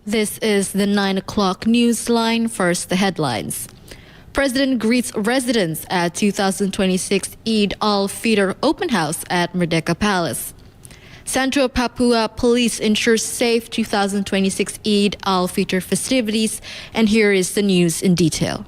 This is the 9 o'clock newsline. First, the headlines. President greets residents at 2026 Eid al-Fitr open house at Merdeka Palace. Central Papua Police ensures safe 2026 Eid al-Fitr festivities. And here is the news in detail.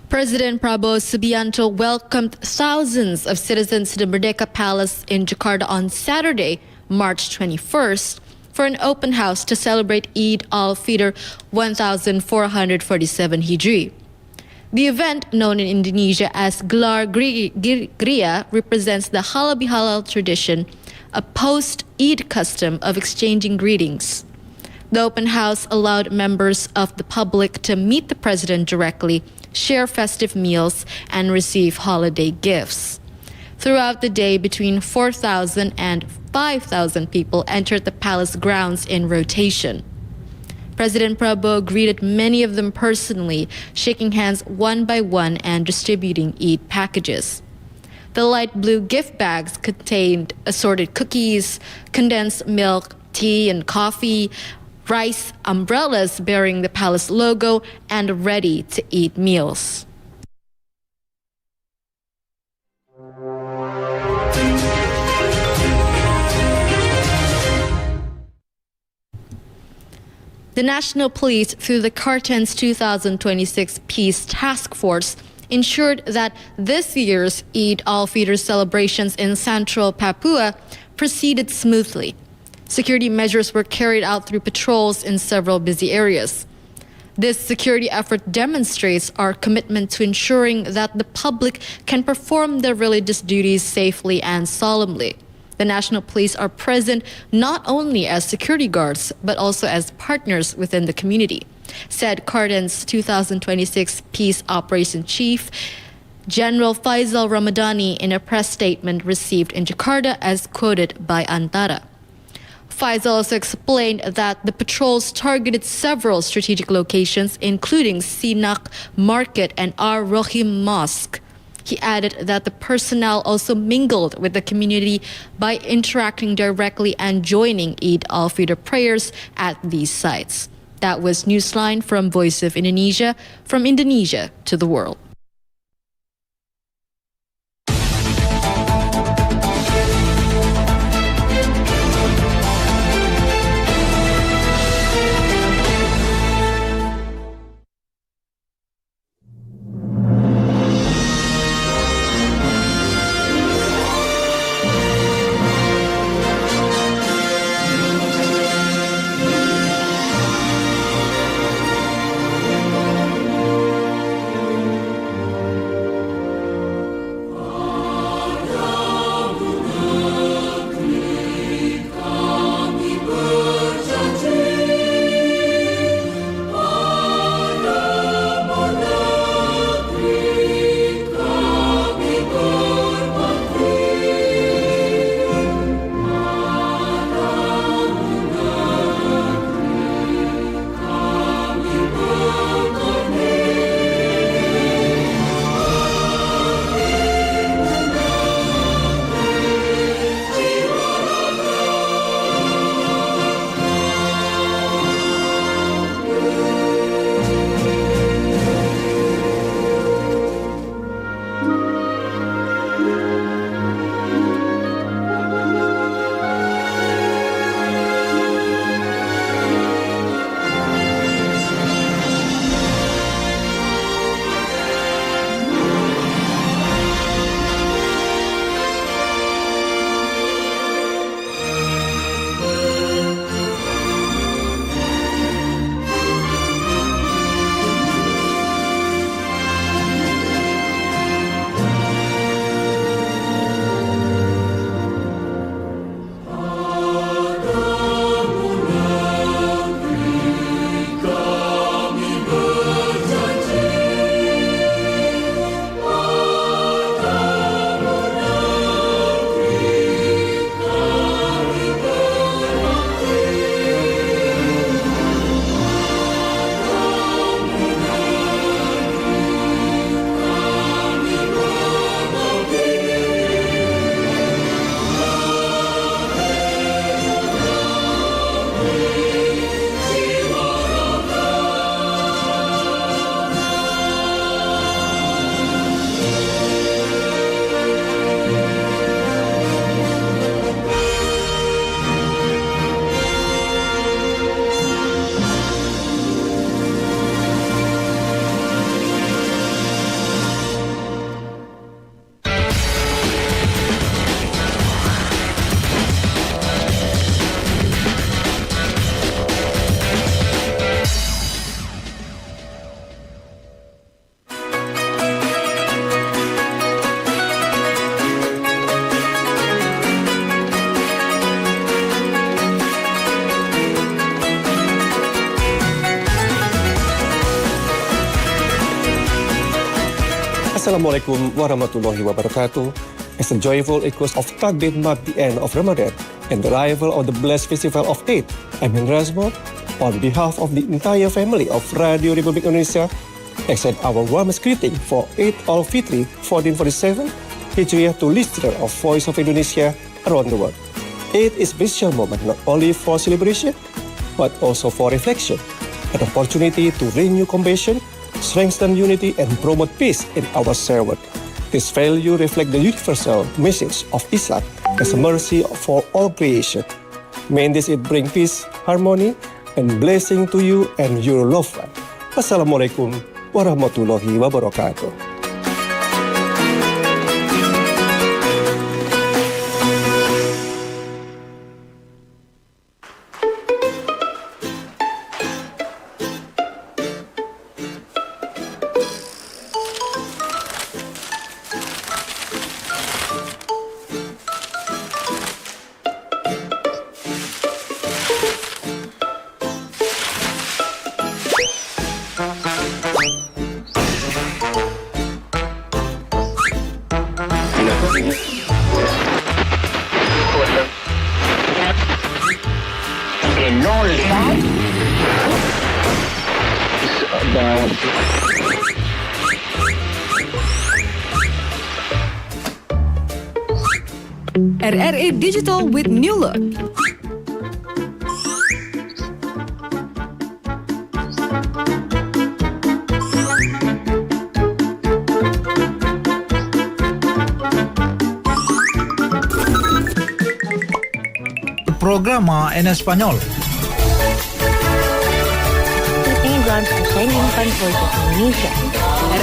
President Prabowo Subianto welcomed thousands of citizens to the Merdeka Palace in Jakarta on Saturday, March 21st, for an open house to celebrate Eid al-Fitr 1447 Hijri. The event, known in Indonesia as Gelar Gria, represents the halal bihalal tradition, a post-Eid custom of exchanging greetings. The open house allowed members of the public to meet the president directly, share festive meals, and receive holiday gifts. Throughout the day, between 4,000 and 5,000 people entered the palace grounds in rotation. President Prabowo greeted many of them personally, shaking hands one by one and distributing Eid packages. The light blue gift bags contained assorted cookies, condensed milk, tea and coffee, rice, umbrellas bearing the palace logo, and ready-to-eat meals. The National Police, through the Carten's 2026 Peace Task Force, ensured that this year's Eid al-Fitr celebrations in Central Papua proceeded smoothly. Security measures were carried out through patrols in several busy areas. This security effort demonstrates our commitment to ensuring that the public can perform their religious duties safely and solemnly. The National Police are present not only as security guards, but also as partners within the community, said Carten's 2026 Peace Operation Chief, General Faisal Ramadhani, in a press statement received in Jakarta, as quoted by Antara. Faisal also explained that the patrols targeted several strategic locations, including Sinak Market and Ar-Rohim Mosque. He added that the personnel also mingled with the community by interacting directly and joining Eid al-Fitr prayers at these sites. That was Newsline from Voice of Indonesia, from Indonesia to the world. Assalamualaikum warahmatullahi wabarakatuh. As a joyful echoes of Takbir mark the end of Ramadan and the arrival of the blessed festival of Eid, I'm Rasmo. On behalf of the entire family of Radio Republik Indonesia, extend our warmest greeting for Eid al-Fitr 1447 Hijriah to listeners of Voice of Indonesia around the world. Eid is a special moment not only for celebration, but also for reflection, an opportunity to renew compassion, strengthen unity, and promote peace in our shared world. This value reflects the universal message of Islam as a mercy for all creation. May this Eid bring peace, harmony, and blessing to you and your loved one. Wassalamualaikum warahmatullahi wabarakatuh. RRI Digital with new look. Programa en español. Indonesia.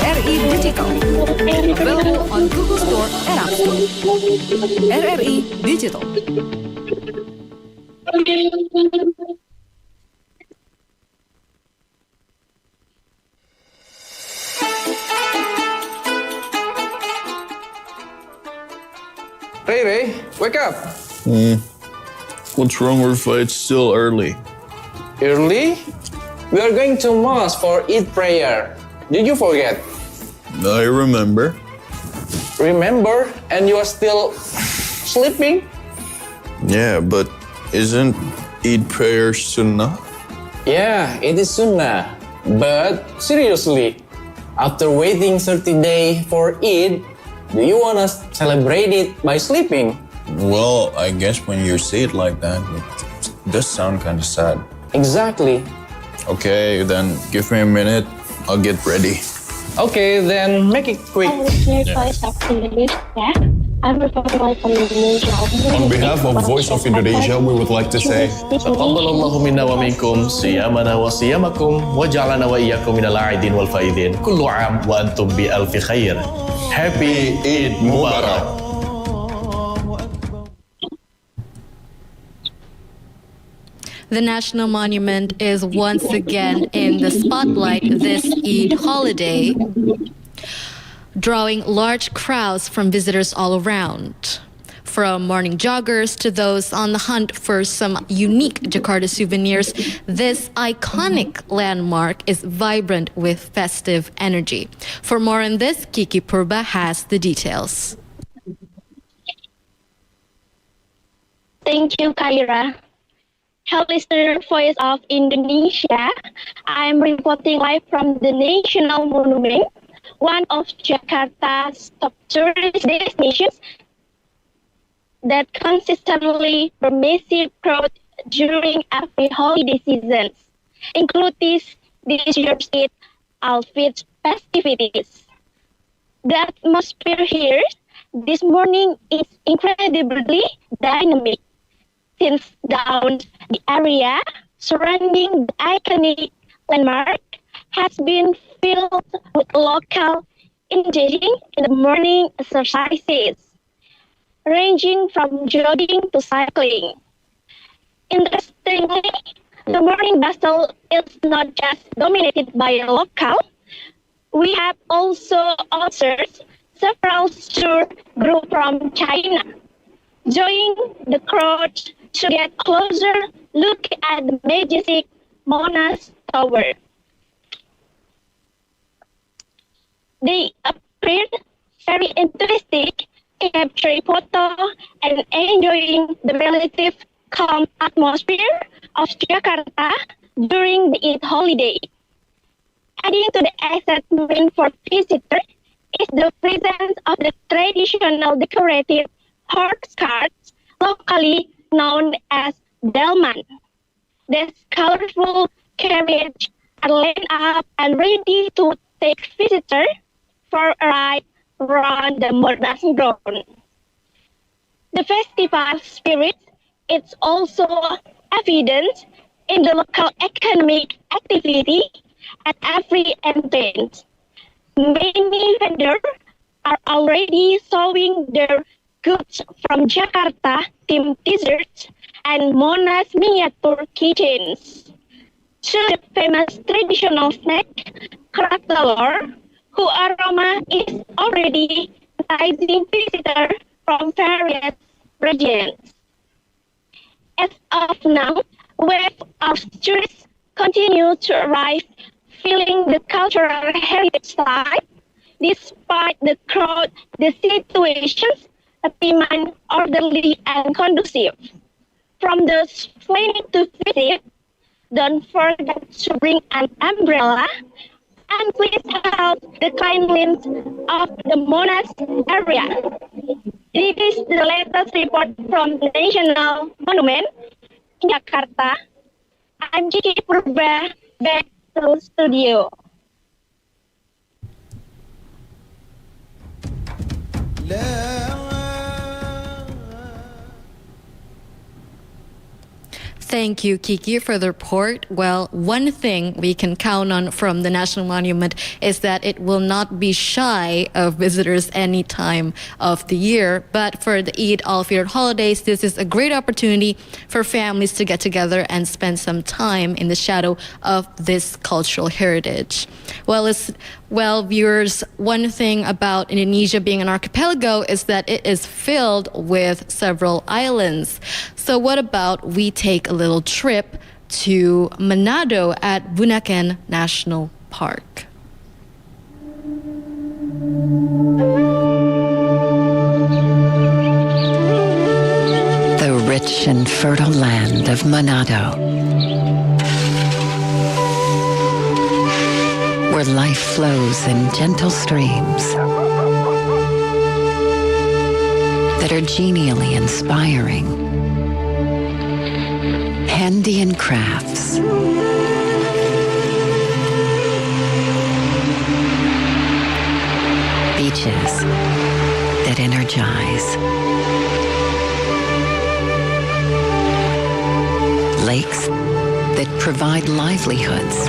RRI Digital. Available on Google Store and App Store. RRI Digital. Ray, wake up. What's wrong, Rifa? It's still early. Early? We are going to mosque for Eid prayer. Did you forget? I remember. Remember? And you are still sleeping? Yeah, but isn't Eid prayer sunnah? Yeah, it is sunnah. But seriously, after waiting 30 days for Eid, do you want to celebrate it by sleeping? Well, I guess when you say it like that, it does sound kind of sad. Exactly. Okay, then give me a minute. I'll get ready. Okay, then make it quick. Voice of Indonesia. I'm reporting from Indonesia. On behalf of Voice of Indonesia, we would like to say, Taqabbalallahu minna wa minkum siyamana wa siyamakum wa ja'alana wa iyyakum minal a'idin wal faidin. Kullu 'am wa antum bi alfi khair. Happy Eid Mubarak. The National Monument is once again in the spotlight this Eid holiday, drawing large crowds from visitors all around. From morning joggers to those on the hunt for some unique Jakarta souvenirs, this iconic landmark is vibrant with festive energy. For more on this, Kiki Purba has the details. Thank you, Kaira. Hello, listener, Voice of Indonesia. I'm reporting live from the National Monument, one of Jakarta's top tourist destinations that consistently draws massive crowd during every holiday season, including this year's Eid al-Fitr festivities. The atmosphere here this morning is incredibly dynamic. Since dawn, the area surrounding the iconic landmark has been filled with local engaging in the morning exercises, ranging from jogging to cycling. Interestingly, the morning bustle is not just dominated by local. We have also observed several tour groups from China join the crowd to get closer look at the majestic Monas Tower. They appear appeared very enthusiastic, capturing photo and enjoying the relative calm atmosphere of Jakarta during the Eid holiday. Adding to the excitement for visitors is the presence of the traditional decorative horse carts, locally known as delman. These colorful carriages are lined up and ready to take visitors for a ride around the Monas ground. The festival spirit is also evident in the local economic activity at every entrance. Many vendors are already showing their goods from Jakarta themed desserts and Monas miniature kitchens to the famous traditional snack kerak telur, whose aroma is already enticing visitors from various regions. As of now, waves of tourists continue to arrive, filling the cultural heritage site. Despite the crowd, the situations remain orderly and conducive. From those planning to visit, don't forget to bring an umbrella and please help the cleanliness of the Monas area. This is the latest report from the National Monument in Jakarta. I'm Kiki Purba, back to studio. Thank you, Kiki, for the report. Well, one thing we can count on from the National Monument is that it will not be shy of visitors any time of the year. But for the Eid al-Fitr holidays, this is a great opportunity for families to get together and spend some time in the shadow of this cultural heritage. Well, viewers, one thing about Indonesia being an archipelago is that it is filled with several islands. So what about we take a little trip to Manado at Bunaken National Park? The rich and fertile land of Manado, where life flows in gentle streams that are genially inspiring. Andean crafts, beaches that energize, lakes that provide livelihoods,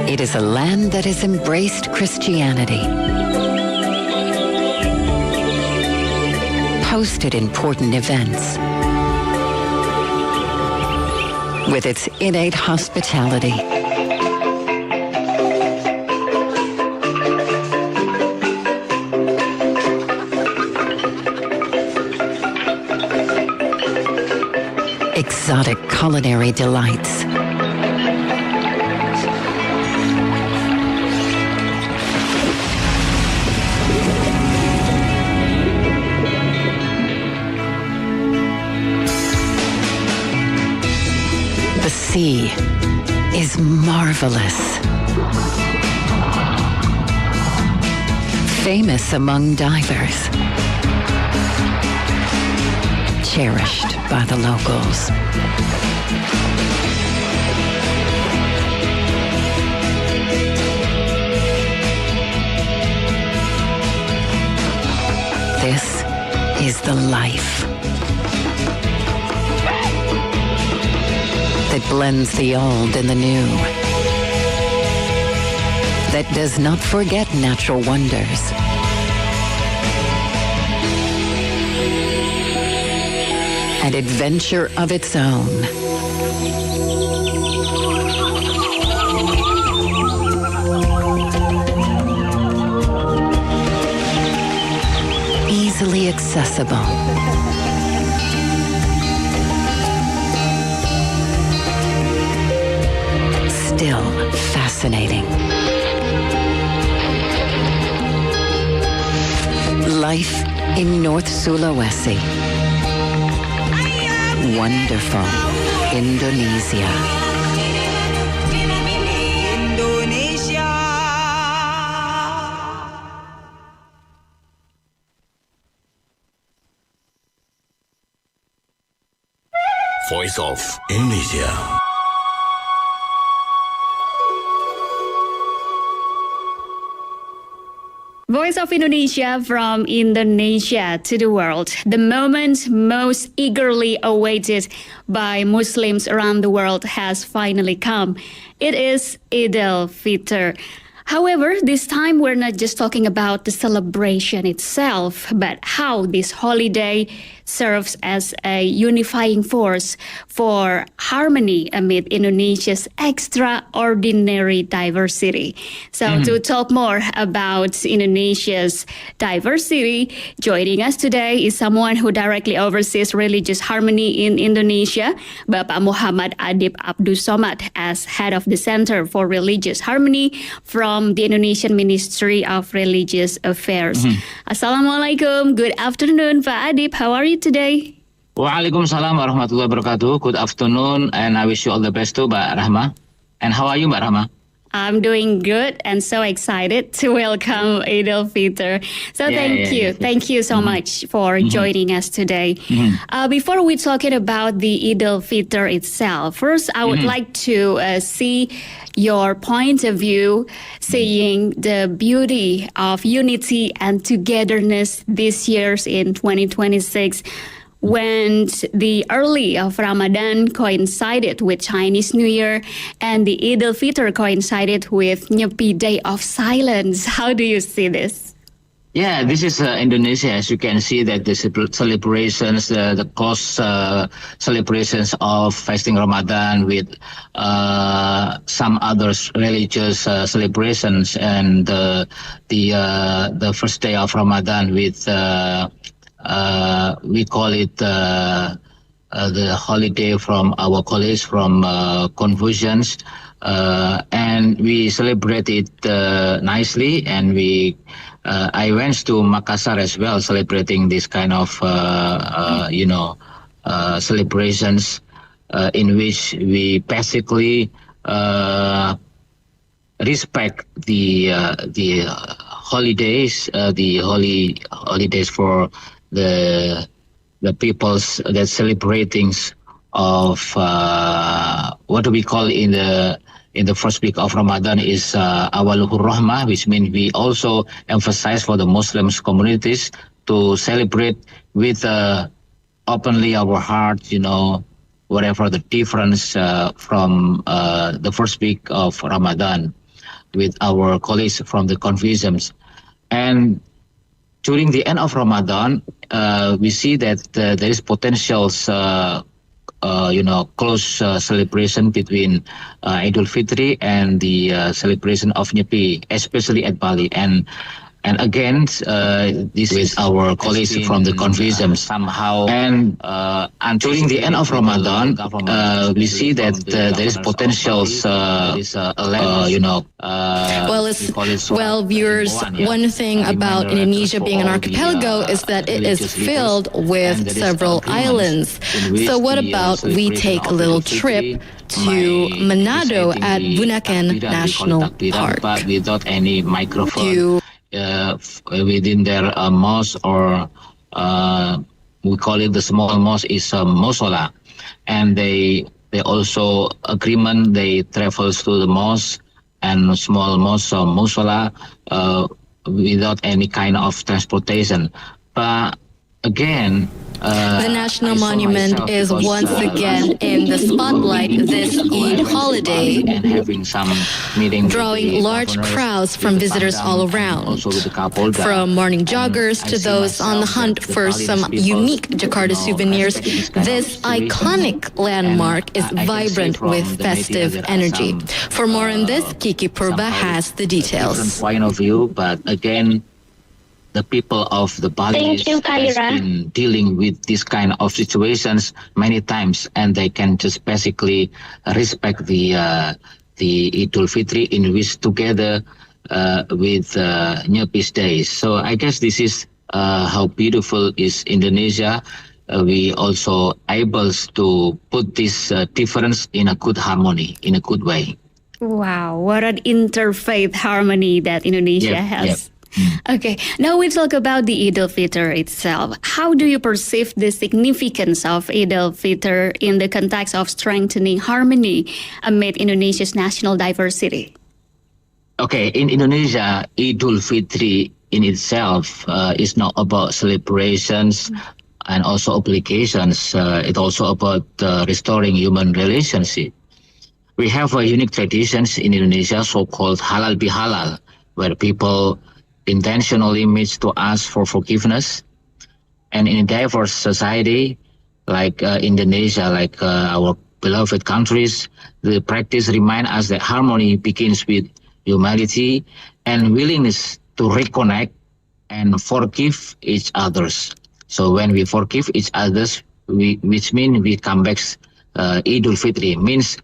it is a land that has embraced Christianity, hosted important events, with its innate hospitality, exotic culinary delights, the sea is marvelous, famous among divers, cherished by the locals. This is the life that blends the old and the new, that does not forget natural wonders, an adventure of its own. accessible. Still fascinating. Life in North Sulawesi. Wonderful Indonesia. Voice of Indonesia. Voice of Indonesia from Indonesia to the world. The moment most eagerly awaited by Muslims around the world has finally come. It is Eid al-Fitr. However, this time we're not just talking about the celebration itself, but how this holiday serves as a unifying force for harmony amid Indonesia's extraordinary diversity. So to talk more about Indonesia's diversity, joining us today is someone who directly oversees religious harmony in Indonesia, Bapak Muhammad Adib Abdul Somad, as head of the Center for Religious Harmony from the Indonesian Ministry of Religious Affairs. Assalamualaikum, good afternoon, Pak Adib. How are you today? Waalaikumsalam warahmatullahi wabarakatuh. Good afternoon, and I wish you all the best too, Mbak Rahma. And how are you, Mbak Rahma? I'm doing good and so excited to welcome Eid al-Fitr. So thank you so much for joining us today. Before we talking about the Eid al-Fitr itself, first I would like to see your point of view, seeing the beauty of unity and togetherness this year in 2026. When the early of Ramadan coincided with Chinese New Year and the Eid al-Fitr coincided with Nyepi Day of Silence. How do you see this? Yeah, this is Indonesia. As you can see that the celebrations, the close celebrations of fasting Ramadan with some other religious celebrations, and the first day of Ramadan with we call it the holiday from our colleagues from Confucians, and we celebrate it nicely. And I went to Makassar as well, celebrating this kind of celebrations in which we basically respect the holidays, the holidays for the peoples that celebrating of what do we call in the first week of Ramadan is Awalul Rahmah, which means we also emphasize for the Muslims communities to celebrate with openly our heart, whatever the difference from the first week of Ramadan with our colleagues from the Confucians. And during the end of Ramadan, we see that there is potentials, close celebration between Eid al-Fitr and the celebration of Nyepi, especially at Bali. And again, this is our colleagues from the Confucians somehow. And during the end of Ramadan, we see that there is potentials, viewers, one thing about Indonesia being an archipelago is that it is filled with several islands. So what about we take a little trip to Manado at Bunaken National Park? Without any microphone. Within their mosque, or we call it the small mosque, is Mosola, and they also agreement they travels to the mosque and small mosque Mosola without any kind of transportation. But again, the National Monument is once again in the spotlight this Eid holiday, drawing large crowds from visitors all around, from morning joggers to those on the hunt for some unique Jakarta souvenirs. This iconic landmark is vibrant with festive energy. For more on this, Kiki Purba has the details. Point of view, but again, the people of the Bali Thank you, has Kyra. been dealing with this kind of situations many times, and they can just basically respect the Idul Fitri in which together with Nyepi's days. So I guess this is how beautiful is Indonesia. We also able to put this difference in a good harmony, in a good way. Wow, what an interfaith harmony that Indonesia has. Okay, now we talk about the Eid al-Fitr itself. How do you perceive the significance of Eid al-Fitr in the context of strengthening harmony amid Indonesia's national diversity? Okay, in Indonesia, Eid al-Fitr in itself is not about celebrations and also obligations. It's also about restoring human relationship. We have unique traditions in Indonesia, so-called halal bihalal, where people intentionally meet to ask for forgiveness. And in a diverse society like Indonesia, like our beloved countries, the practice reminds us that harmony begins with humility and willingness to reconnect and forgive each others. So when we forgive each others, which means we come back. Eid al-Fitr means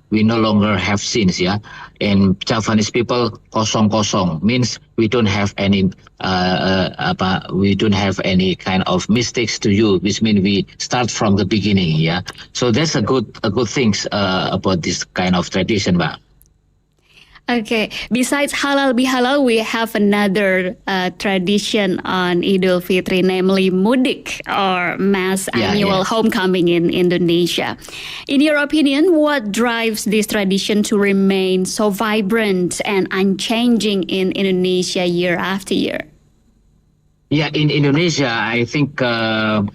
we no longer have sins. Yeah, in Javanese people, kosong kosong means we don't have any we don't have any kind of mistakes to you, which means we start from the beginning. Yeah, so that's a good things about this kind of tradition, Mbak. Okay, besides halal bihalal, we have another tradition on Eid al-Fitr, namely mudik, or mass annual homecoming in Indonesia. In your opinion, what drives this tradition to remain so vibrant and unchanging in Indonesia year after year? Yeah, in Indonesia, I think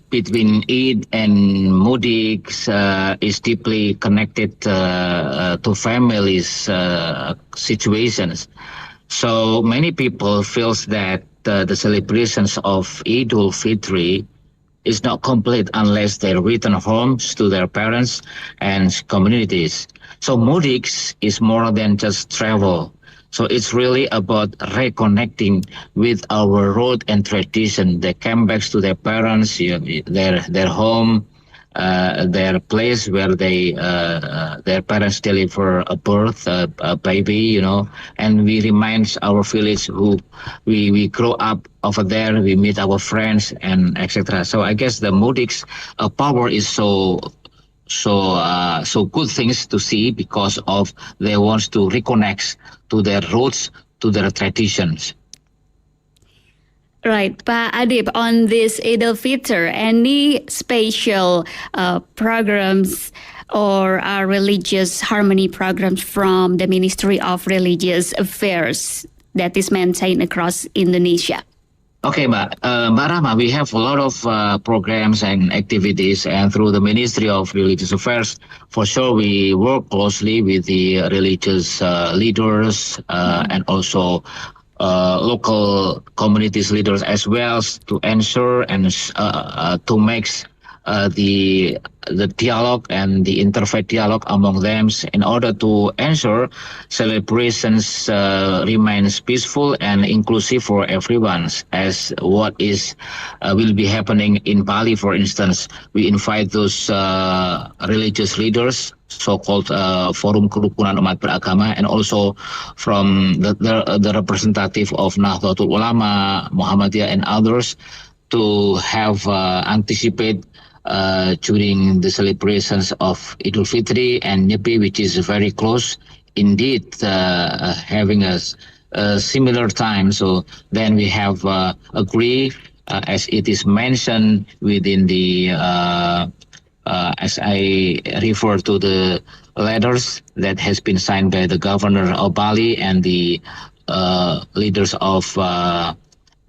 between Eid and mudik is deeply connected to families' situations. So many people feels that the celebrations of Eid al-Fitr is not complete unless they return homes to their parents and communities. So mudik is more than just travel. So it's really about reconnecting with our root and tradition. They come back to their parents, their home, their place where they their parents deliver a birth, a baby, and we remind our village who we grow up over there. We meet our friends and etc. So I guess the mudik's power is so good things to see because of they want to reconnect to their roots, to their traditions. Right, Pak Adib, on this Eid al-Fitr, any special programs or religious harmony programs from the Ministry of Religious Affairs that is maintained across Indonesia? Okay, Mbak Rahma, we have a lot of programs and activities, and through the Ministry of Religious Affairs, for sure we work closely with the religious leaders and also local communities leaders as well to ensure and to make the dialogue and the interfaith dialogue among them in order to ensure celebrations remains peaceful and inclusive for everyone. As what is will be happening in Bali, for instance, we invite those religious leaders, so-called Forum Kerukunan Umat Beragama, and also from the representative of Nahdlatul Ulama, Muhammadiyah, and others to have anticipate during the celebrations of Eid al-Fitr and Nyepi, which is very close indeed, having a similar time. So then we have agree, as it is mentioned within the as I refer to the letters that has been signed by the governor of Bali and the leaders of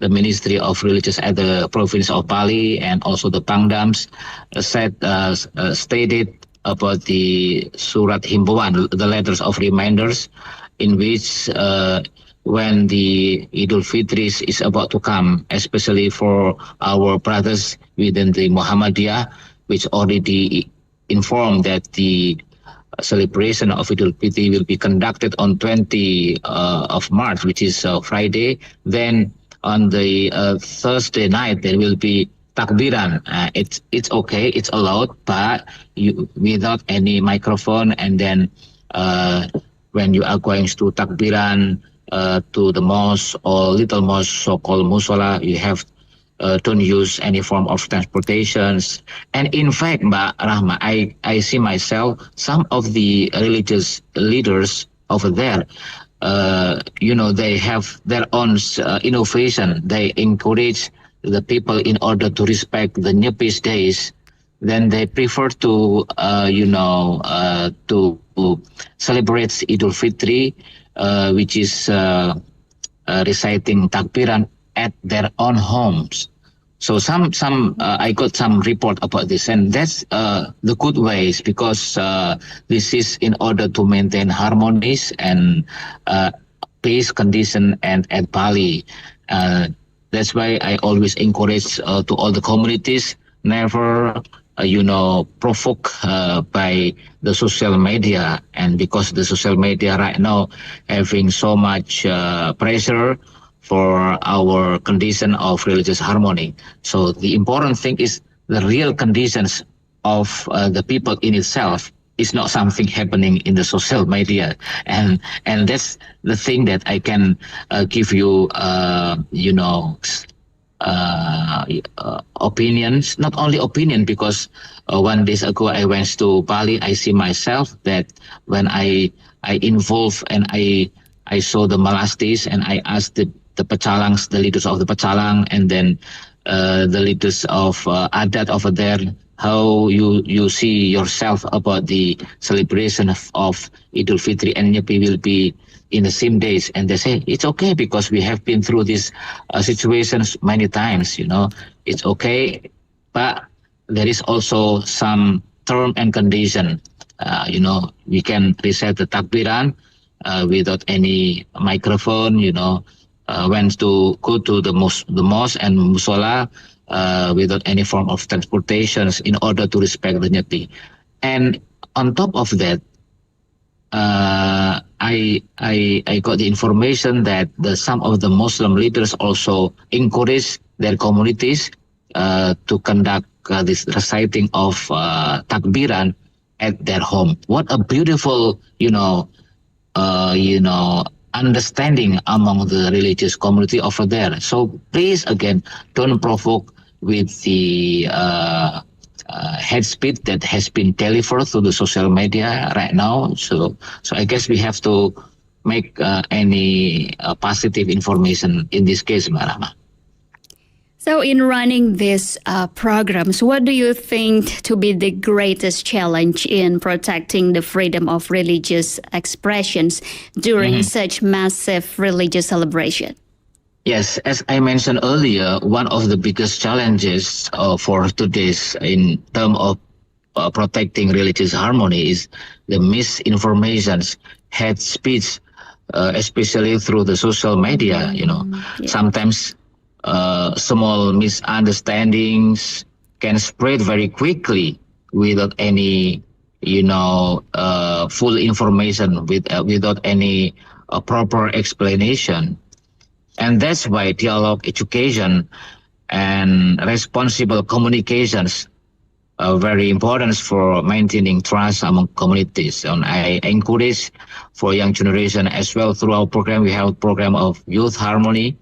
the Ministry of Religious at the province of Bali, and also the Pangdams stated about the Surat Himbauan, the letters of reminders, in which when the Eid al-Fitr is about to come, especially for our brothers within the Muhammadiyah, which already informed that the celebration of Eid al-Fitr will be conducted on 20 of March, which is Friday, then on the Thursday night there will be takbiran. It's okay, it's allowed, but without any microphone. And then when you are going to takbiran to the mosque or little mosque, so-called musola, you have don't use any form of transportations. And in fact, Mbak Rahma, I see myself, some of the religious leaders over there, they have their own innovation. They encourage the people in order to respect the Nyepi's days. Then they prefer to, to celebrate Idul Fitri, which is reciting takbiran at their own homes. So I got some report about this, and that's the good ways, because this is in order to maintain harmonies and peace condition and at Bali. That's why I always encourage to all the communities, never provoke by the social media. And because the social media right now having so much pressure for our condition of religious harmony. So the important thing is the real conditions of the people in itself is not something happening in the social media. And that's the thing that I can give you, opinions, not only opinion, because 1 day ago I went to Bali. I see myself that when I involve and I saw the Malastis, and I asked the Pecalangs, the leaders of the Pecalang, and then the leaders of Adat over there, how you see yourself about the celebration of Idul Fitri and Nyepi will be in the same days. And they say it's okay, because we have been through these situations many times. It's okay, but there is also some term and condition. We can recite the takbiran without any microphone. When to go to the mosque and musola without any form of transportations in order to respect the Nyepi. And on top of that, I got the information that some of the Muslim leaders also encourage their communities to conduct this reciting of takbiran at their home. What a beautiful, understanding among the religious community over there. So please, again, don't provoke with the hate speech that has been delivered through the social media right now. So I guess we have to make any positive information in this case, Marama. So in running these programs, what do you think to be the greatest challenge in protecting the freedom of religious expressions during such massive religious celebration? Yes, as I mentioned earlier, one of the biggest challenges for today's in terms of protecting religious harmony is the misinformations, hate speech, especially through the social media. Sometimes small misunderstandings can spread very quickly without any, full information, without any proper explanation. And that's why dialogue, education, and responsible communications are very important for maintaining trust among communities. And I encourage for young generation as well. Through our program, we have a program of youth harmony.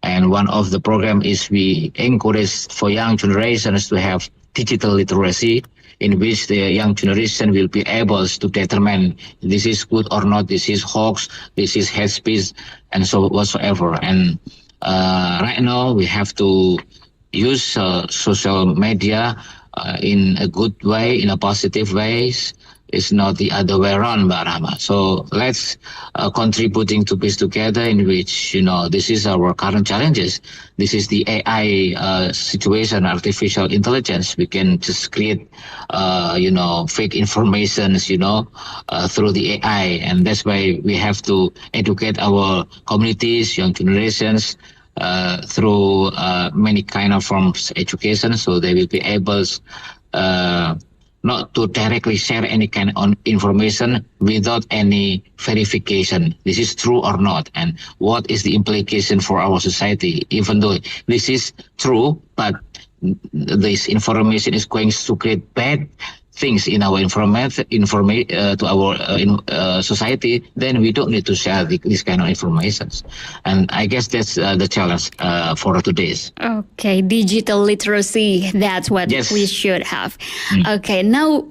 And one of the program is we encourage for young generations to have digital literacy, in which the young generation will be able to determine this is good or not, this is hoax, this is hate speech, and so whatsoever. And right now we have to use social media in a good way, in a positive ways. It's not the other way around, Mbak Rahma. So let's contributing to peace together, in which, this is our current challenges. This is the AI situation, artificial intelligence. We can just create, fake informations, through the AI. And that's why we have to educate our communities, young generations, through many kind of forms of education, so they will be able not to directly share any kind of information without any verification. This is true or not, and what is the implication for our society? Even though this is true, but this information is going to create bad things in our to our society, then we don't need to share this kind of information. And I guess that's the challenge for today's. Okay, digital literacy, that's what we should have. Okay, now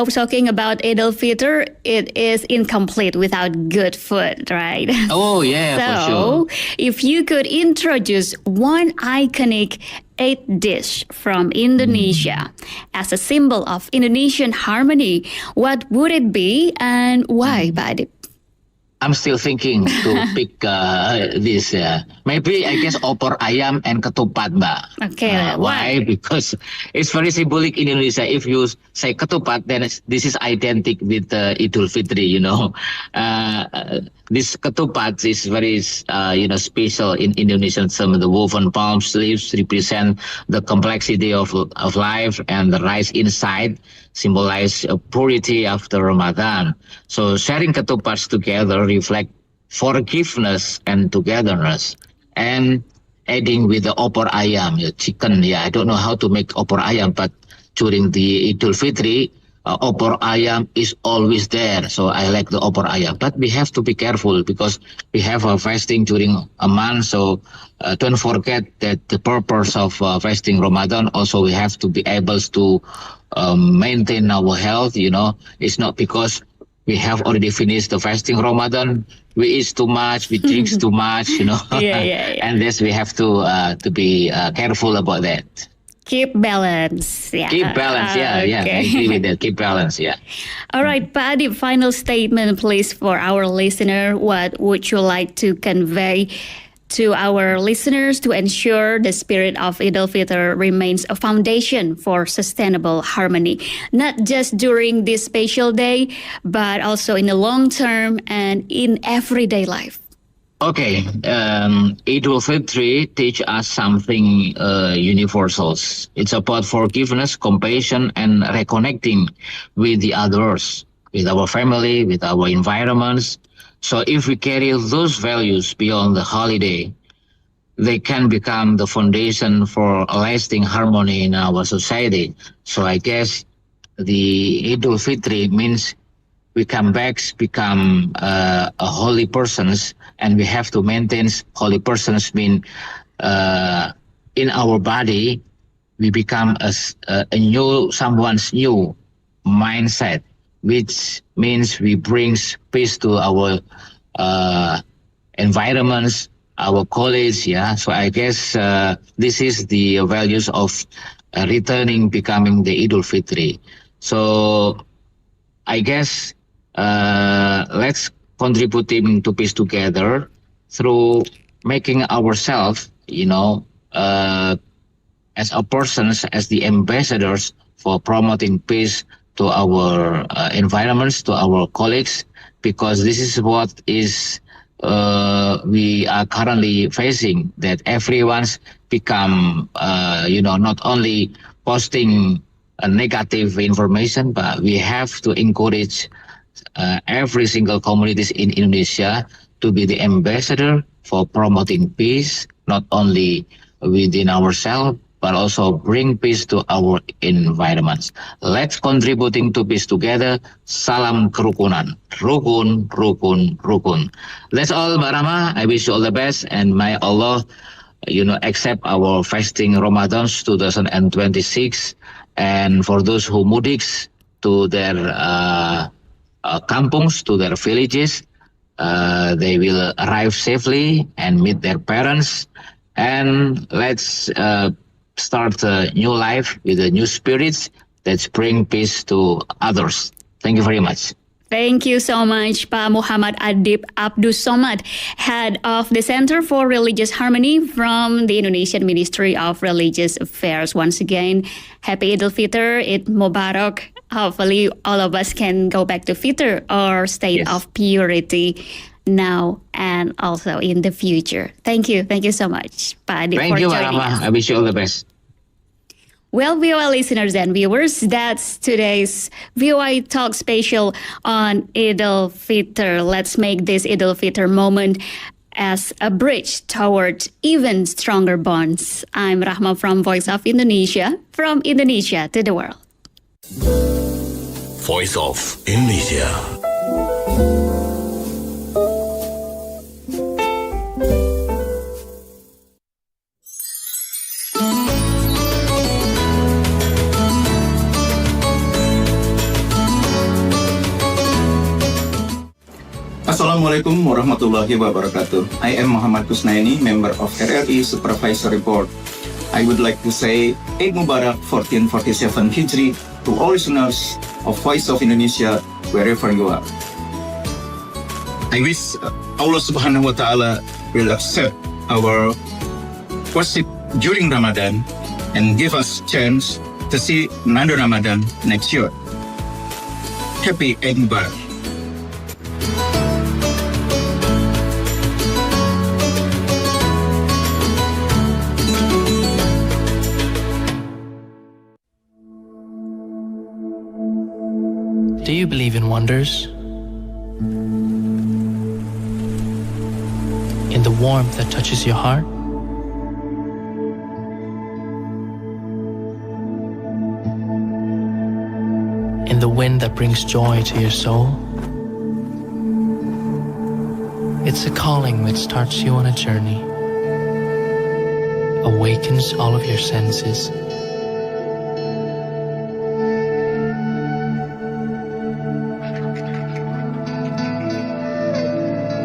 talking about Eid al-Fitr, it is incomplete without good food, right? Oh, yeah, for sure. If you could introduce one iconic Eid dish from Indonesia as a symbol of Indonesian harmony, what would it be and why, Pak Adib? I'm still thinking to pick this. Maybe I guess opor ayam and ketupat, Mbak. Okay. Why? Because it's very symbolic in Indonesia. If you say ketupat, then this is identical with Idul Fitri. This ketupat is very special in Indonesian. Some of the woven palm sleeves represent the complexity of life, and the rice inside symbolize purity after Ramadan. So sharing ketupats together reflect forgiveness and togetherness. And adding with the opor ayam, chicken. I don't know how to make opor ayam, but during the Idul Fitri, opor ayam is always there. So I like the opor ayam. But we have to be careful because we have a fasting during a month. So don't forget that the purpose of fasting Ramadan, also we have to be able to maintain our health. It's not because we have already finished the fasting Ramadan, we eat too much, we drink too much, Yeah. And this we have to be careful about that. Keep balance. Yeah. Keep balance. I agree with that. Keep balance. Yeah. All right, Pak Adib, final statement, please, for our listener. What would you like to convey to our listeners to ensure the spirit of Eid al-Fitr remains a foundation for sustainable harmony, not just during this special day, but also in the long term and in everyday life? Okay, Eid al-Fitr teach us something universal. It's about forgiveness, compassion, and reconnecting with the others, with our family, with our environments. So if we carry those values beyond the holiday, they can become the foundation for a lasting harmony in our society. So I guess the Eid al-Fitr means we come back, become a holy persons, and we have to maintain holy persons mean in our body, we become someone's new mindset, which means we bring peace to our environments, our colleagues. So I guess this is the values of becoming the Eid al-Fitr. So I guess let's contributing to peace together through making ourselves, as a persons, as the ambassadors for promoting peace to our environments, to our colleagues, because this is what is we are currently facing, that everyone's become, not only posting negative information, but we have to encourage every single communities in Indonesia to be the ambassador for promoting peace, not only within ourselves, but also bring peace to our environments. Let's contributing to peace together. Salam kerukunan. Rukun, rukun, rukun. That's all, Mbak Rama. I wish you all the best, and may Allah, accept our fasting Ramadan 2026. And for those who mudiks to their kampungs, to their villages, they will arrive safely and meet their parents. And let's start a new life with the new spirits that bring peace to others. Thank you very much. Thank you so much, Pak Muhammad Adib Abdus Somad, Head of the Center for Religious Harmony from the Indonesian Ministry of Religious Affairs. Once again, happy Eid al-Fitr, Eid Mubarak. Hopefully all of us can go back to Fitr, or state of purity, now and also in the future. Thank you. Thank you so much, Pak Adib, Thank for you, joining Rama. us. I wish you all the best. Well, VOA listeners and viewers, that's today's VOA Talk special on Eid al-Fitr. Let's make this Eid al-Fitr moment as a bridge toward even stronger bonds. I'm Rahma from Voice of Indonesia, from Indonesia to the world. Voice of Indonesia. Assalamualaikum warahmatullahi wabarakatuh. I am Muhammad Kusnaini, member of RRI Supervisory Board. I would like to say Eid Mubarak 1447 Hijri to all listeners of Voice of Indonesia wherever you are. I wish Allah Subhanahu wa Ta'ala will accept our worship during Ramadan and give us chance to see another Ramadan next year. Happy Eid Mubarak. Do you believe in wonders? In the warmth that touches your heart? In the wind that brings joy to your soul? It's a calling that starts you on a journey, awakens all of your senses.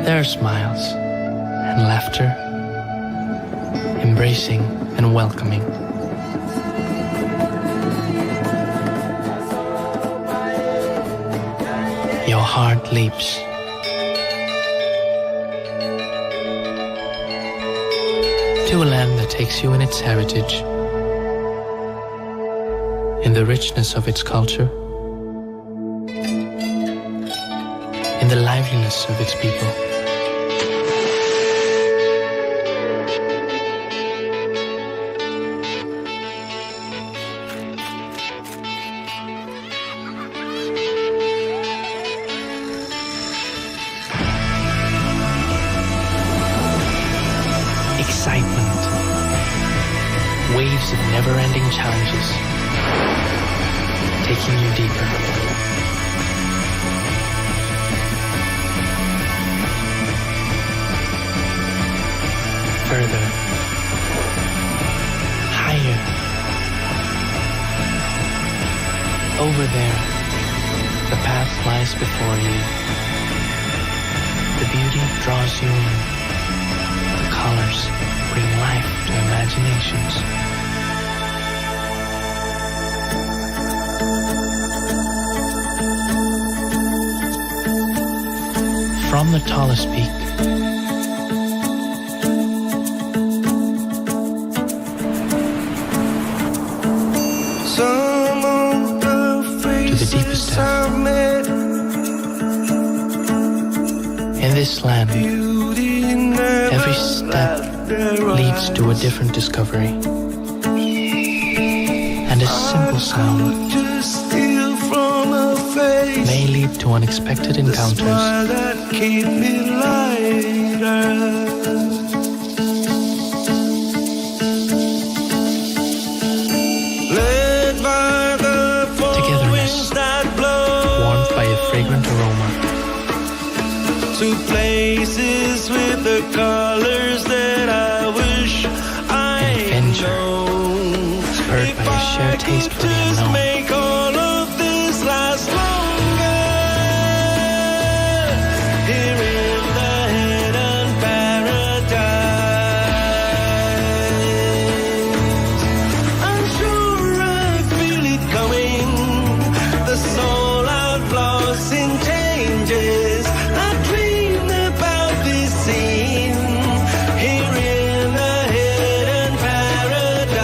There are smiles and laughter, embracing and welcoming. Your heart leaps. To a land that takes you in its heritage, in the richness of its culture, in the liveliness of its people. Excitement, waves of never-ending challenges, taking you deeper. Further, higher. Over there, the path lies before you. The beauty draws you in. The colors bring life to imaginations. From the tallest peak, to the deepest depth. In this land, every step leads to a different discovery. And a simple sound may lead to unexpected encounters. Fragrant aroma to places with the colors that I wish I know. Spurred by a shared taste for the unknown. Make all of this last longer. Here in the hidden paradise, I'm sure I feel it coming. The soul outlaws in changes. I dream about this scene here in the hidden paradise.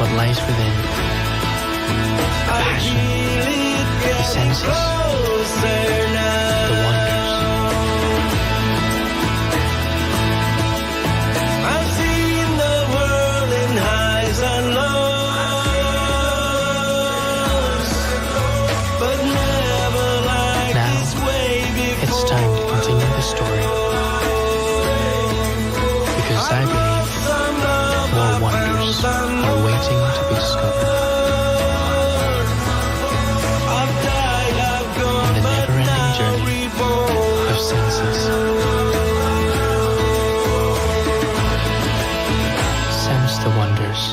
what lies within. The passion, the senses, the wonders. I've seen the world in highs and lows, but never like Now, this way before. it's time to continue the story. Because I believe more wonders are waiting to be discovered. In the never-ending journey of senses. Sense the wonders.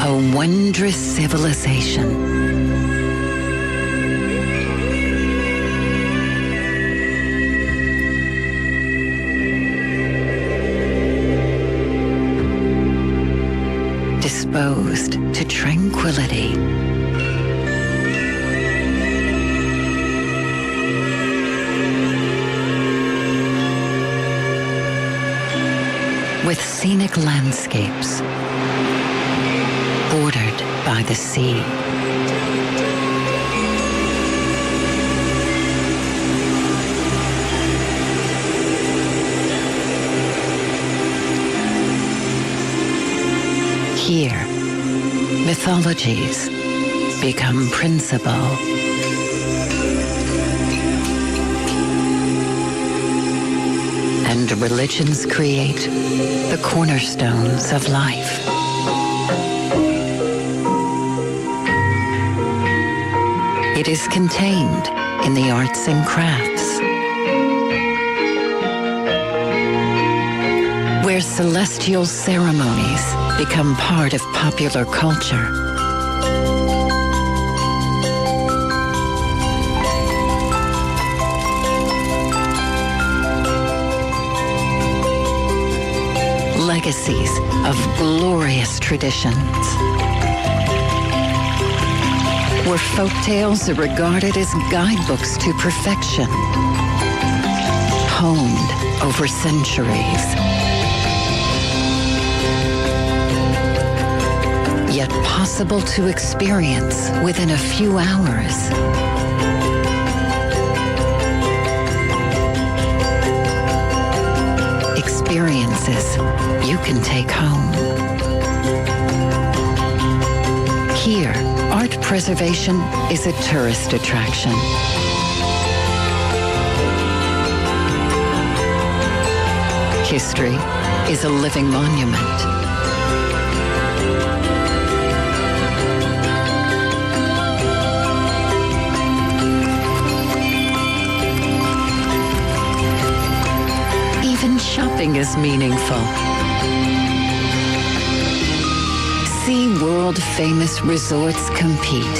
A wondrous civilization. Disposed to tranquility. With scenic landscapes bordered by the sea. Here, mythologies become principle. And religions create the cornerstones of life. It is contained in the arts and crafts, where celestial ceremonies become part of popular culture. Legacies of glorious traditions, where folk tales are regarded as guidebooks to perfection, honed over centuries. Yet possible to experience within a few hours. Experiences you can take home. Here, art preservation is a tourist attraction. History is a living monument. Even shopping is meaningful. See world-famous resorts compete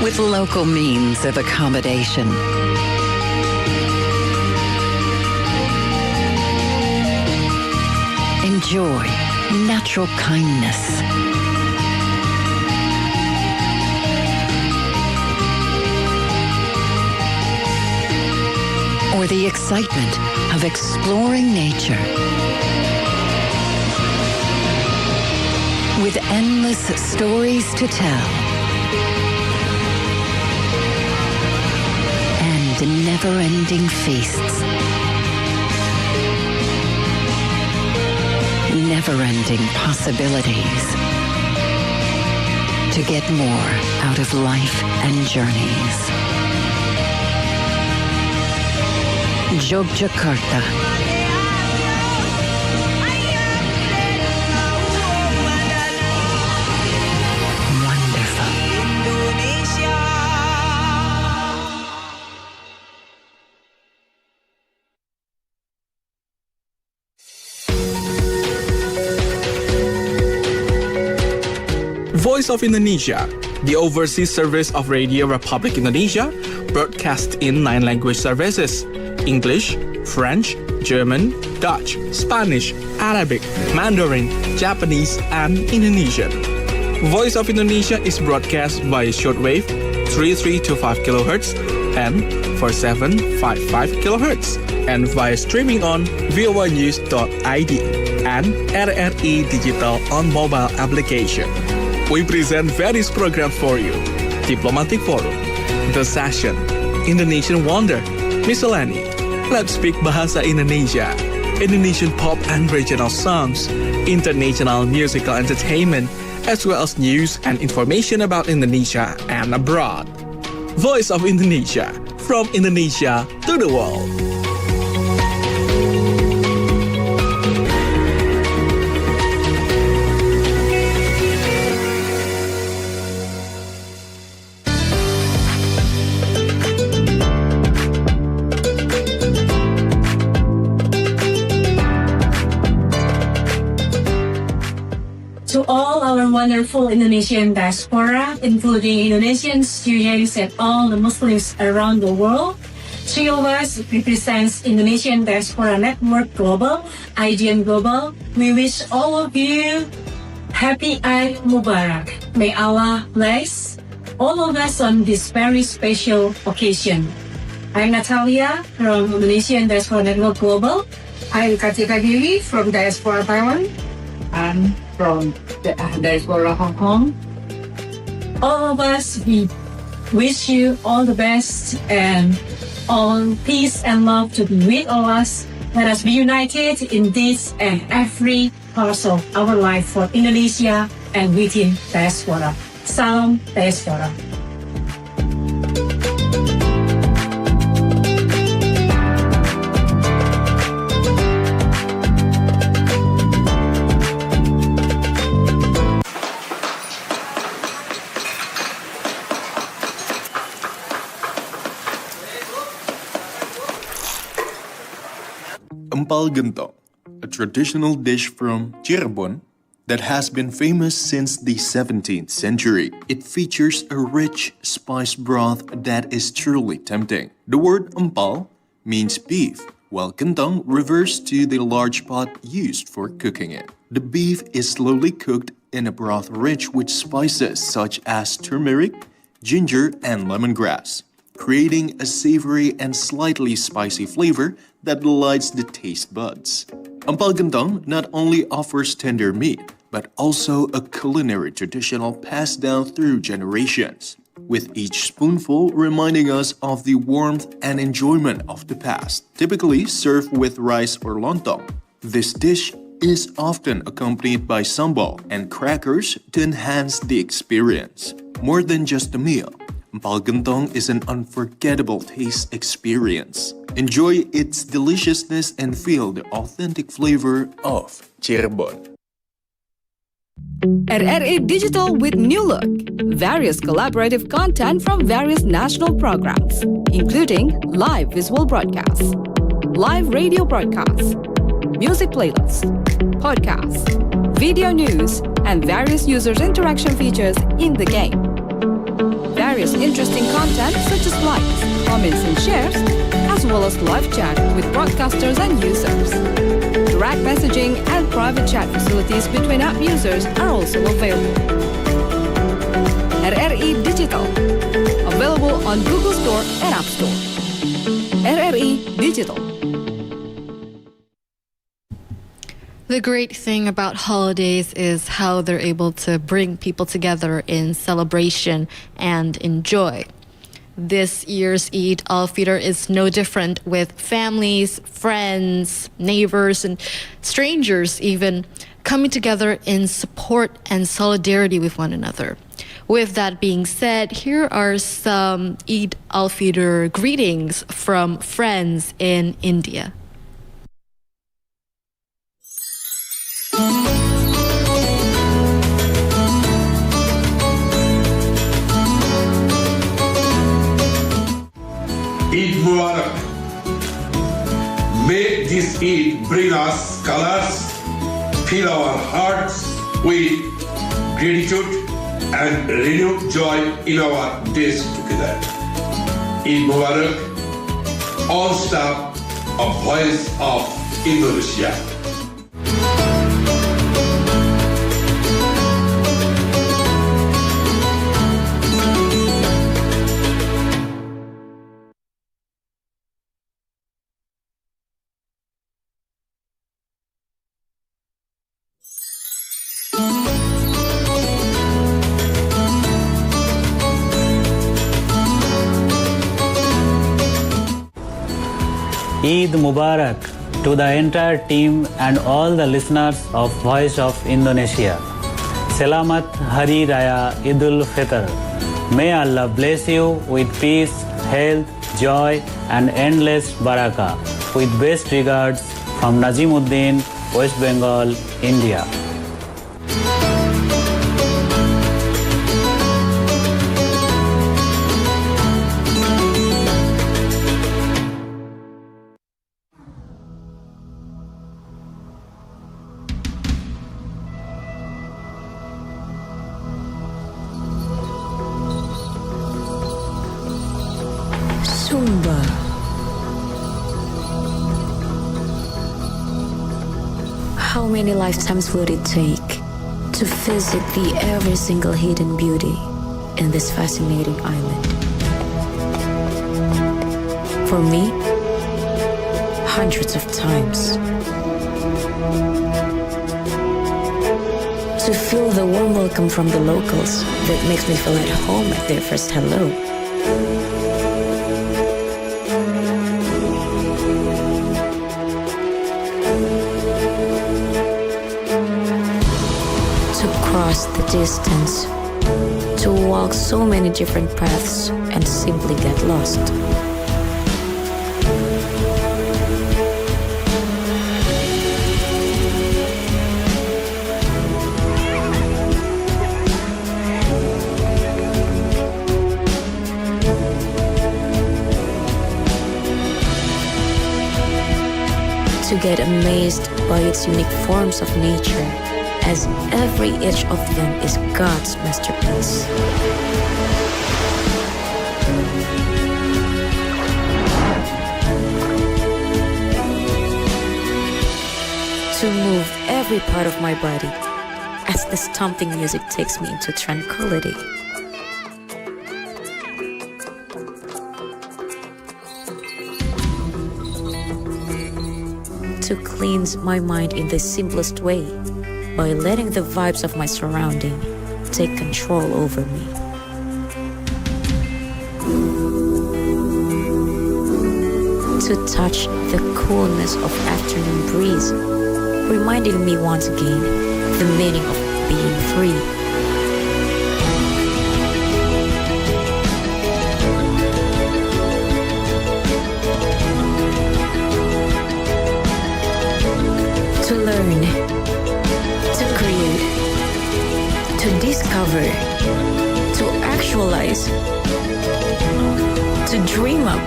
with local means of accommodation. Enjoy natural kindness. Or the excitement of exploring nature. With endless stories to tell. And never-ending feasts. Never-ending possibilities. To get more out of life and journeys. Yogyakarta. Wonderful. Voice of Indonesia, the overseas service of Radio Republic Indonesia, broadcast in 9 language services: English, French, German, Dutch, Spanish, Arabic, Mandarin, Japanese, and Indonesian. Voice of Indonesia is broadcast by shortwave 3325 kHz and 4755 kHz and via streaming on voanews.id and RRI Digital on mobile application. We present various programs for you. Diplomatic Forum, The Session, Indonesian Wonder, Miscellany, Let's Speak Bahasa Indonesia, Indonesian pop and regional songs, international musical entertainment, as well as news and information about Indonesia and abroad. Voice of Indonesia, from Indonesia to the world. To all our wonderful Indonesian diaspora, including Indonesian students and all the Muslims around the world, three of us represents Indonesian Diaspora Network Global, IDN Global. We wish all of you Happy Eid Mubarak. May Allah bless all of us on this very special occasion. I'm Natalia from Indonesian Diaspora Network Global. I'm Katika Dewi from Diaspora Taiwan. I'm from the Diaspora Hong Kong. All of us, we wish you all the best and all peace and love to be with all us. Let us be united in this and every part of our life for Indonesia and within diaspora. Salam Diaspora. Empal gentong, a traditional dish from Cirebon that has been famous since the 17th century. It features a rich spice broth that is truly tempting. The word empal means beef, while gentong refers to the large pot used for cooking it. The beef is slowly cooked in a broth rich with spices such as turmeric, ginger, and lemongrass, creating a savory and slightly spicy flavor that delights the taste buds. Empal gentong not only offers tender meat, but also a culinary traditional passed down through generations, with each spoonful reminding us of the warmth and enjoyment of the past, typically served with rice or lontong. This dish is often accompanied by sambal and crackers to enhance the experience. More than just a meal, empal gentong is an unforgettable taste experience. Enjoy its deliciousness and feel the authentic flavor of Cirebon. RRI Digital with new look. Various collaborative content from various national programs, including live visual broadcasts, live radio broadcasts, music playlists, podcasts, video news, and various users' interaction features in the game. Various interesting content such as likes, comments, and shares, as well as live chat with broadcasters and users. Direct messaging and private chat facilities between app users are also available. RRI Digital, available on Google Store and App Store. RRI Digital. The great thing about holidays is how they're able to bring people together in celebration and in joy. This year's Eid al-Fitr is no different, with families, friends, neighbors, and strangers even coming together in support and solidarity with one another. With that being said, here are some Eid al-Fitr greetings from friends in India. Eid Mubarak. May this Eid bring us colors, fill our hearts with gratitude and renewed joy in our days together. Eid Mubarak, all staff of Voice of Indonesia. Eid Mubarak to the entire team and all the listeners of Voice of Indonesia. Selamat Hari Raya Idul Fitr. May Allah bless you with peace, health, joy and endless barakah. With best regards from Nazimuddin, West Bengal, India. Sumba. How many lifetimes would it take to visit the every single hidden beauty in this fascinating island? For me, hundreds of times. To feel the warm welcome from the locals that makes me feel at home at their first hello. To cross the distance, to walk so many different paths and simply get lost. To get amazed by its unique forms of nature, as every inch of them is God's masterpiece. To move every part of my body as the stomping music takes me into tranquility. To cleanse my mind in the simplest way by letting the vibes of my surrounding take control over me. To touch the coolness of afternoon breeze, reminding me once again the meaning of being free. To learn, to create, to discover, to actualize, to dream up,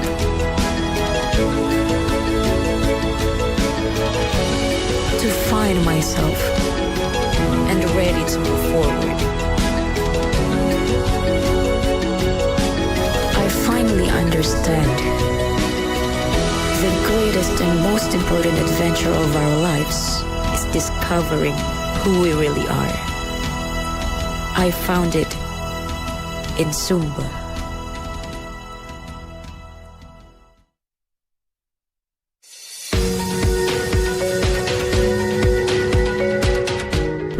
to find myself and ready to move forward. I finally understand the greatest and most important adventure of our lives is discovering who we really are. I found it in Sumba.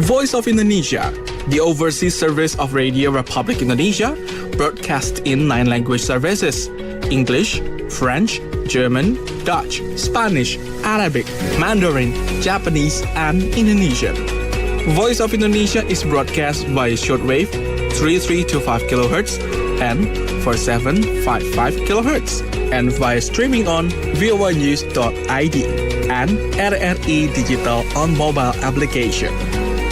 Voice of Indonesia, the overseas service of Radio Republic Indonesia, broadcast in 9 language services: English, French, German, Dutch, Spanish, Arabic, Mandarin, Japanese, and Indonesian. Voice of Indonesia is broadcast via shortwave 3325 kHz and 4755 kHz and via streaming on voanews.id and RRI Digital on mobile application.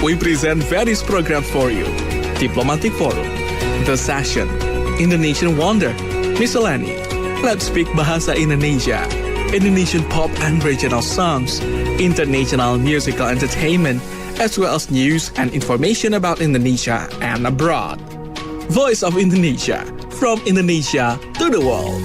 We present various programs for you: Diplomatic Forum, The Session, Indonesian Wonder, Miscellany, Let's Speak Bahasa Indonesia, Indonesian pop and regional songs, international musical entertainment, as well as news and information about Indonesia and abroad. Voice of Indonesia, from Indonesia to the world.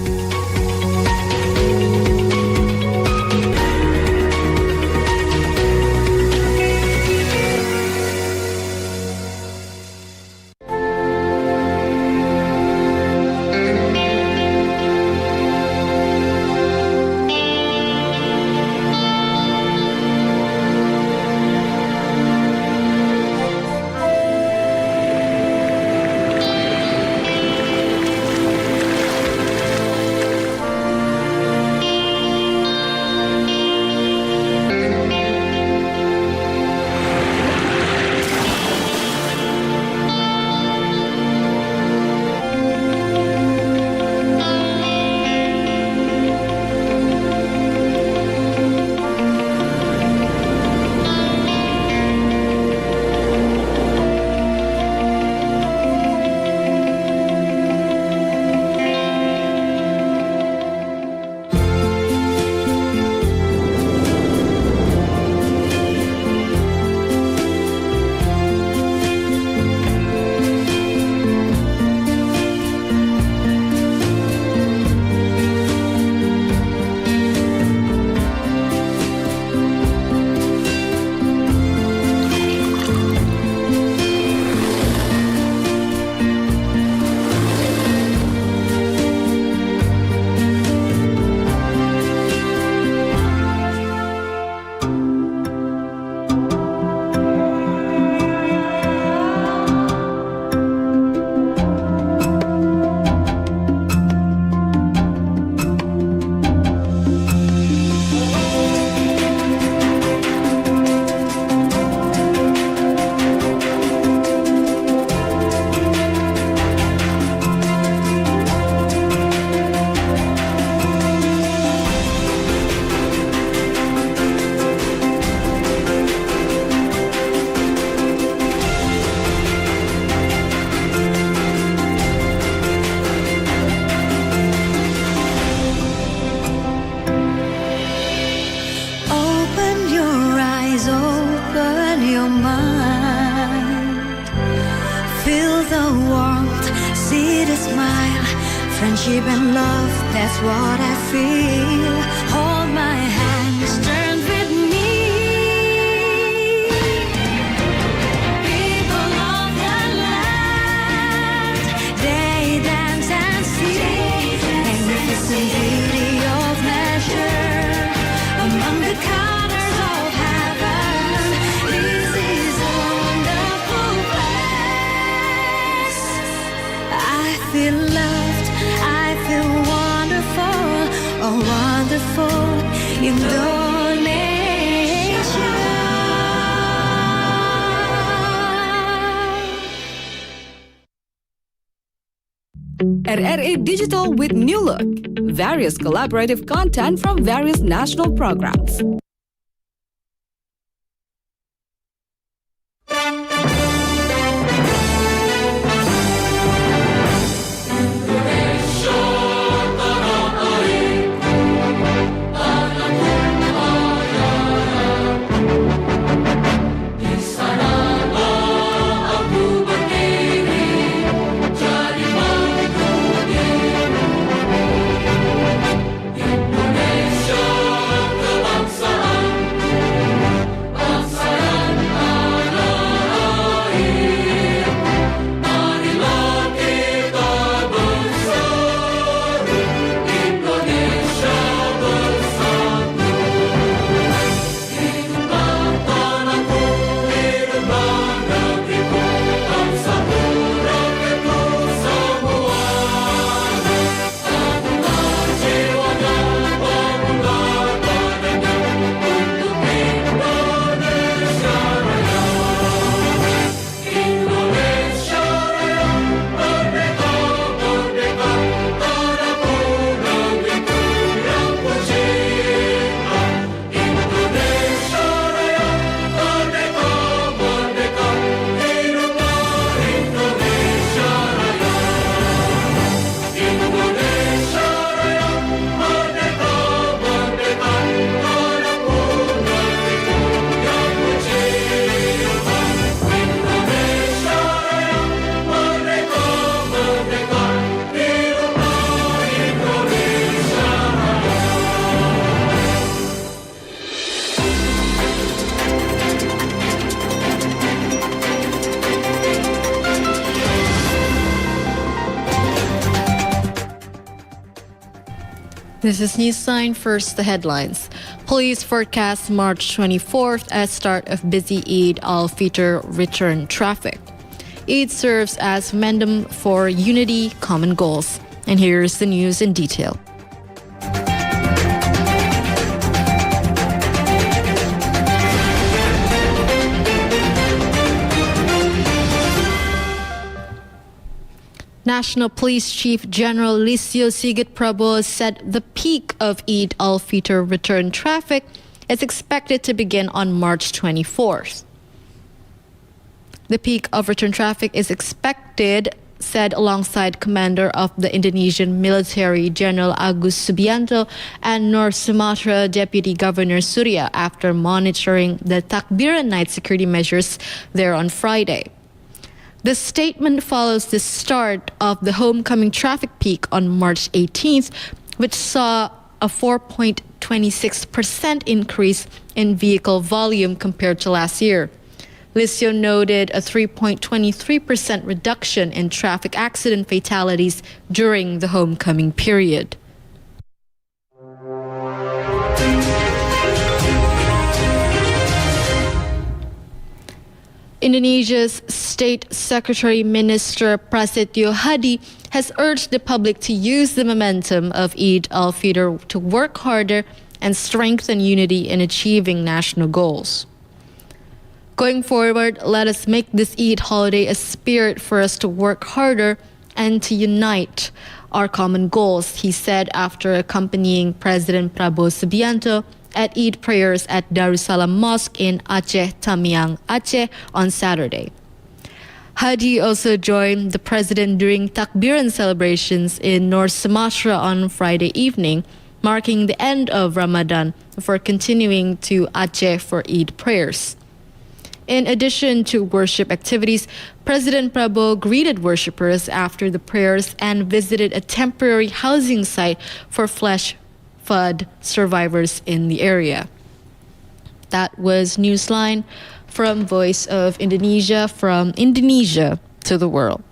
Friendship and love, that's what I feel. Hold my hands, turn with me. People of the land, they dance and sing. Magnificent beauty of nature among the colors of heaven. This is a wonderful place. I feel loved, I feel wonderful, oh wonderful Indonesia. RRA Digital with New Look. Various collaborative content from various national programs. This is Newsline. First, the headlines. Police forecast March 24th as start of busy Eid al-Fitr return traffic. Eid serves as momentum for unity, common goals. And here's the news in detail. National Police Chief General Listio Sigit Prabowo said the peak of Eid al-Fitr return traffic is expected to begin on March 24th. The peak of return traffic is expected, said alongside Commander of the Indonesian military General Agus Subianto and North Sumatra Deputy Governor Surya after monitoring the Takbiran night security measures there on Friday. The statement follows the start of the homecoming traffic peak on March 18th, which saw a 4.26% increase in vehicle volume compared to last year. Listio noted a 3.23% reduction in traffic accident fatalities during the homecoming period. Indonesia's State Secretary Minister Prasetyo Hadi has urged the public to use the momentum of Eid al-Fitr to work harder and strengthen unity in achieving national goals. Going forward, let us make this Eid holiday a spirit for us to work harder and to unite our common goals, he said after accompanying President Prabowo Subianto at Eid prayers at Darussalam Mosque in Aceh Tamiang, Aceh on Saturday. Hadi also joined the president during Takbiran celebrations in North Sumatra on Friday evening, marking the end of Ramadan before continuing to Aceh for Eid prayers. In addition to worship activities, President Prabowo greeted worshippers after the prayers and visited a temporary housing site for flash flood survivors in the area. That was Newsline from Voice of Indonesia, from Indonesia to the world.